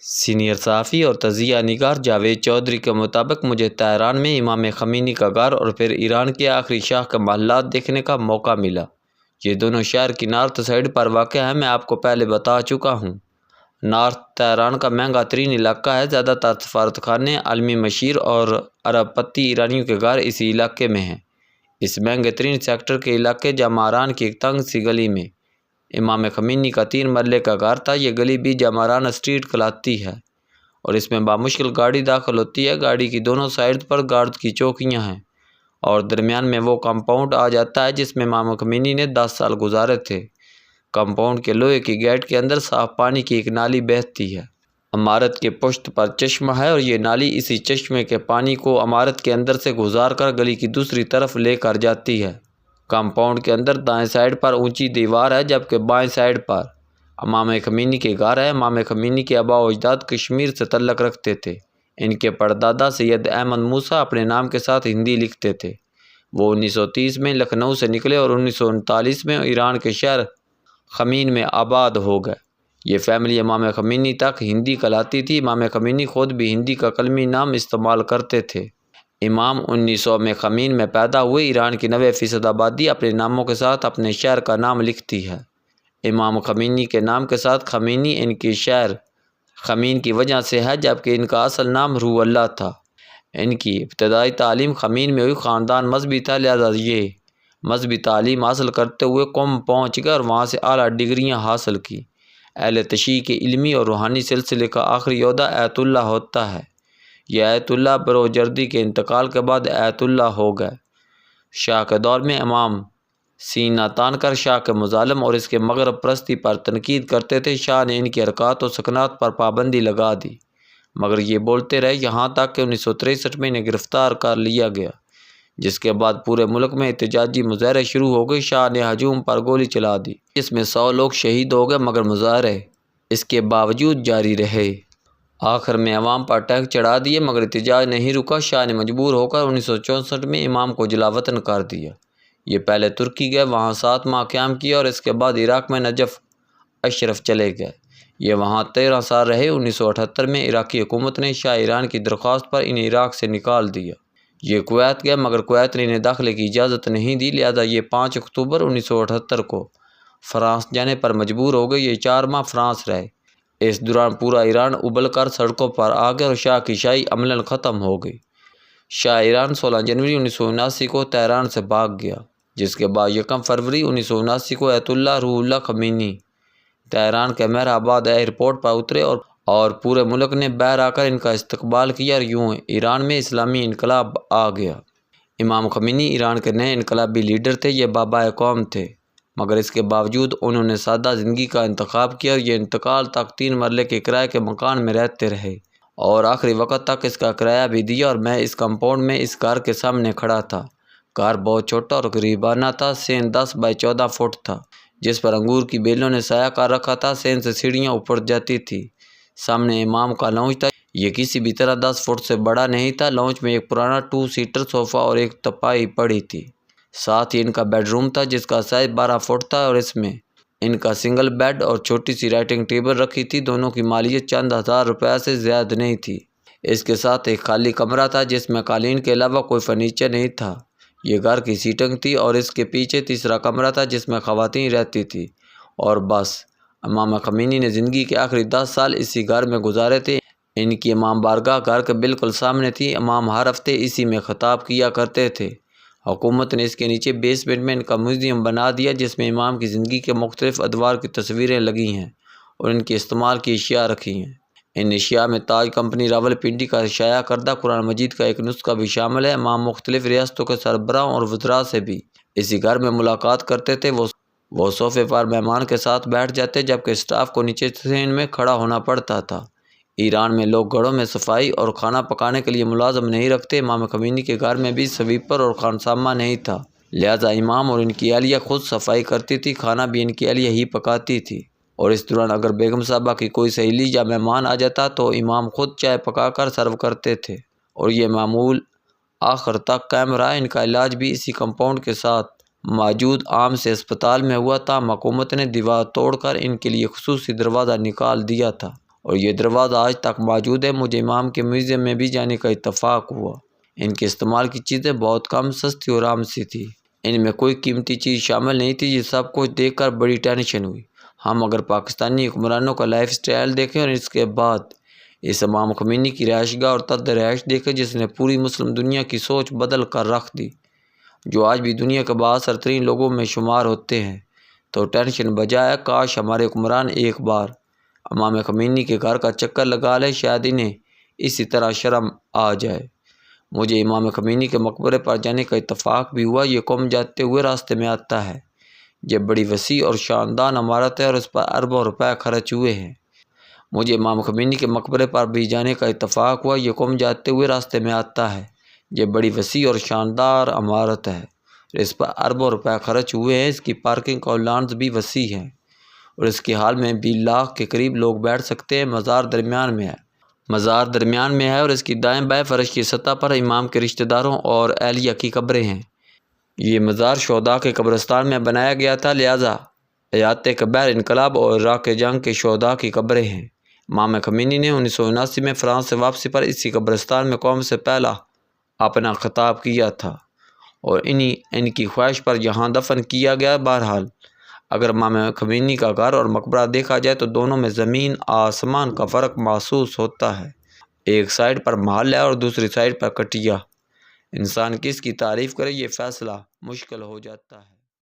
Senior صحافی اور تجزیہ نگار جاوید چودھری کے مطابق مجھے تہران میں امام خمینی کا گھر اور پھر ایران کے آخری شاہ کے محلات دیکھنے کا موقع ملا۔ یہ دونوں شہر کی نارتھ سائڈ پر واقع ہیں۔ میں آپ کو پہلے بتا چکا ہوں، نارتھ تہران کا مہنگا ترین علاقہ ہے۔ زیادہ تر سفارت خانے، عالمی مشیر اور عرب پتی ایرانیوں کے گھر اسی علاقے میں ہیں۔ اس مہنگے ترین سیکٹر کے علاقے جاماران کی ایک تنگ سی گلی میں امام خمینی کا 3 مرلے کا گھر تھا۔ یہ گلی بھی جاماران اسٹریٹ کہلاتی ہے اور اس میں بامشکل گاڑی داخل ہوتی ہے۔ گاڑی کی دونوں سائڈ پر گارڈ کی چوکیاں ہیں اور درمیان میں وہ کمپاؤنڈ آ جاتا ہے جس میں امام خمینی نے 10 سال گزارے تھے۔ کمپاؤنڈ کے لوہے کی گیٹ کے اندر صاف پانی کی ایک نالی بہتی ہے۔ عمارت کے پشت پر چشمہ ہے اور یہ نالی اسی چشمے کے پانی کو عمارت کے اندر سے گزار کر گلی کی دوسری طرف لے کر جاتی ہے۔ کمپاؤنڈ کے اندر دائیں سائڈ پر اونچی دیوار ہے جبکہ بائیں سائڈ پر امام خمینی کے گھر ہے۔ امام خمینی کے آباء و اجداد کشمیر سے تعلق رکھتے تھے۔ ان کے پردادا سید احمد موسیٰ اپنے نام کے ساتھ ہندی لکھتے تھے۔ وہ 1930 میں لکھنؤ سے نکلے اور 1939 میں ایران کے شہر خمین میں آباد ہو گئے۔ یہ فیملی امام خمینی تک ہندی کہلاتی تھی۔ امام خمینی خود بھی ہندی کا کلمی نام استعمال کرتے تھے۔ امام 1900 میں خمین میں پیدا ہوئے۔ ایران کی 90% آبادی اپنے ناموں کے ساتھ اپنے شہر کا نام لکھتی ہے۔ امام خمینی کے نام کے ساتھ خمینی ان کی شہر خمین کی وجہ سے ہے جبکہ ان کا اصل نام روح اللہ تھا۔ ان کی ابتدائی تعلیم خمین میں ہوئی۔ خاندان مذہبی تھا لہذا یہ مذہبی تعلیم حاصل کرتے ہوئے قم پہنچ گئے اور وہاں سے اعلیٰ ڈگریاں حاصل کی۔ اہل تشیع کے علمی اور روحانی سلسلے کا آخری عہدہ ایت اللہ ہوتا ہے۔ یہ ایت اللہ بروجردی کے انتقال کے بعد ایت اللہ ہو گئے۔ شاہ کے دور میں امام سینہ تان کر شاہ کے مظالم اور اس کے مغرب پرستی پر تنقید کرتے تھے۔ شاہ نے ان کی حرکات و سکنات پر پابندی لگا دی مگر یہ بولتے رہے یہاں تک کہ 1963 میں انہیں گرفتار کر لیا گیا، جس کے بعد پورے ملک میں احتجاجی مظاہرے شروع ہو گئے۔ شاہ نے ہجوم پر گولی چلا دی، اس میں 100 لوگ شہید ہو گئے مگر مظاہرے اس کے باوجود جاری رہے۔ آخر میں عوام پر ٹینک چڑھا دیے مگر احتجاج نہیں رکا۔ شاہ نے مجبور ہو کر 1964 میں امام کو جلا وطن کر دیا۔ یہ پہلے ترکی گئے، وہاں 7 ماہ قیام کیا اور اس کے بعد عراق میں نجف اشرف چلے گئے۔ یہ وہاں 13 سال رہے۔ 1978 میں عراقی حکومت نے شاہ ایران کی درخواست پر انہیں عراق سے نکال دیا۔ یہ کویت گئے مگر کویت نے انہیں داخلے کی اجازت نہیں دی لہذا یہ 5 اکتوبر 1978 کو فرانس جانے پر مجبور ہو گئے۔ یہ 4 ماہ فرانس رہے۔ اس دوران پورا ایران ابل کر سڑکوں پر آ گیا اور شاہ کی شاہی عملاً ختم ہو گئی۔ شاہ ایران 16 جنوری 1979 کو تہران سے بھاگ گیا، جس کے بعد 1 فروری 1979 کو ایت اللہ روح اللہ خمینی تہران کے مہر آباد ایئرپورٹ پر اترے اور پورے ملک نے باہر آ کر ان کا استقبال کیا اور یوں ایران میں اسلامی انقلاب آ گیا۔ امام خمینی ایران کے نئے انقلابی لیڈر تھے۔ یہ بابائے قوم تھے مگر اس کے باوجود انہوں نے سادہ زندگی کا انتخاب کیا اور یہ انتقال تک 3 مرلے کے کرائے کے مکان میں رہتے رہے اور آخری وقت تک اس کا کرایہ بھی دیا۔ اور میں اس کمپاؤنڈ میں اس گھر کے سامنے کھڑا تھا۔ گھر بہت چھوٹا اور غریبانہ تھا۔ سین 10 بائی 14 فٹ تھا جس پر انگور کی بیلوں نے سایہ کر رکھا تھا۔ سین سے سیڑھیاں اوپر جاتی تھی۔ سامنے امام کا لاؤنج تھا۔ یہ کسی بھی طرح 10 فٹ سے بڑا نہیں تھا۔ لاؤنج میں ایک پرانا 2 سیٹر صوفہ اور ایک تپائی پڑی تھی۔ ساتھ ہی ان کا بیڈ روم تھا جس کا سائز 12 فٹ تھا اور اس میں ان کا سنگل بیڈ اور چھوٹی سی رائٹنگ ٹیبل رکھی تھی۔ دونوں کی مالیت چند ہزار روپے سے زیادہ نہیں تھی۔ اس کے ساتھ ایک خالی کمرہ تھا جس میں قالین کے علاوہ کوئی فرنیچر نہیں تھا۔ یہ گھر کی سیٹنگ تھی اور اس کے پیچھے تیسرا کمرہ تھا جس میں خواتین رہتی تھیں اور بس۔ امام خمینی نے زندگی کے آخری 10 سال اسی گھر میں گزارے تھے۔ ان کی امام بارگاہ گھر کے بالکل سامنے تھی۔ امام ہر ہفتے اسی میں خطاب کیا کرتے تھے۔ حکومت نے اس کے نیچے بیسمنٹ میں ان کا میوزیم بنا دیا جس میں امام کی زندگی کے مختلف ادوار کی تصویریں لگی ہیں اور ان کے استعمال کی اشیاء رکھی ہیں۔ ان اشیاء میں تاج کمپنی راولپنڈی کا شائع کردہ قرآن مجید کا ایک نسخہ بھی شامل ہے۔ امام مختلف ریاستوں کے سربراہوں اور وزراء سے بھی اسی گھر میں ملاقات کرتے تھے۔ وہ صوفے پر مہمان کے ساتھ بیٹھ جاتے جبکہ اسٹاف کو نیچے سین میں کھڑا ہونا پڑتا تھا۔ ایران میں لوگ گھروں میں صفائی اور کھانا پکانے کے لیے ملازم نہیں رکھتے۔ امام خمینی کے گھر میں بھی سویپر اور خانسامہ نہیں تھا لہذا امام اور ان کی اہلیہ خود صفائی کرتی تھی۔ کھانا بھی ان کی اہلیہ ہی پکاتی تھی اور اس دوران اگر بیگم صاحبہ کی کوئی سہیلی یا مہمان آ جاتا تو امام خود چائے پکا کر سرو کرتے تھے اور یہ معمول آخر تک قائم رہا۔ ان کا علاج بھی اسی کمپاؤنڈ کے ساتھ موجود عام سے اسپتال میں ہوا تھا۔ حکومت نے دیوار توڑ کر ان کے لیے خصوصی دروازہ نکال دیا تھا اور یہ دروازہ آج تک موجود ہے۔ مجھے امام کے میوزیم میں بھی جانے کا اتفاق ہوا۔ ان کے استعمال کی چیزیں بہت کم، سستی اور عام سی تھی۔ ان میں کوئی قیمتی چیز شامل نہیں تھی۔ یہ سب کچھ دیکھ کر بڑی ٹینشن ہوئی۔ ہم اگر پاکستانی حکمرانوں کا لائف سٹائل دیکھیں اور اس کے بعد اس امام خمینی کی رہائش گاہ اور طرز رہائش دیکھیں جس نے پوری مسلم دنیا کی سوچ بدل کر رکھ دی، جو آج بھی دنیا کے بااثر ترین لوگوں میں شمار ہوتے ہیں، تو ٹینشن بجائے کاش ہمارے حکمران ایک بار امام خمینی کے گھر کا چکر لگا لے، شاید انہیں اسی طرح شرم آ جائے۔ مجھے امام خمینی کے مقبرے پر جانے کا اتفاق بھی ہوا۔ یہ قوم جاتے ہوئے راستے میں آتا ہے۔ یہ بڑی وسیع اور شاندار عمارت ہے اور اس پر اربوں روپے خرچ ہوئے ہیں۔ مجھے امام خمینی کے مقبرے پر بھی جانے کا اتفاق ہوا۔ یہ قوم جاتے ہوئے راستے میں آتا ہے۔ یہ بڑی وسیع اور شاندار عمارت ہے اور اس پر اربوں روپے خرچ ہوئے ہیں۔ اس کی پارکنگ اور لانز بھی وسیع ہیں اور اس کے حال میں بھی 1 لاکھ کے قریب لوگ بیٹھ سکتے ہیں۔ مزار درمیان میں ہے اور اس کی دائیں بائیں فرش کی سطح پر امام کے رشتہ داروں اور اہلیہ کی قبریں ہیں۔ یہ مزار شہداء کے قبرستان میں بنایا گیا تھا، لہٰذا حیات کبیر، انقلاب اور عراق جنگ کے شہداء کی قبریں ہیں۔ امام خمینی نے 1979 میں فرانس سے واپسی پر اسی قبرستان میں قوم سے پہلا اپنا خطاب کیا تھا اور ان کی خواہش پر یہاں دفن کیا گیا۔ بہرحال اگر امام خمینی کا گھر اور مقبرہ دیکھا جائے تو دونوں میں زمین آسمان کا فرق محسوس ہوتا ہے۔ ایک سائڈ پر محل ہے اور دوسری سائڈ پر کٹیا۔ انسان کس کی تعریف کرے، یہ فیصلہ مشکل ہو جاتا ہے۔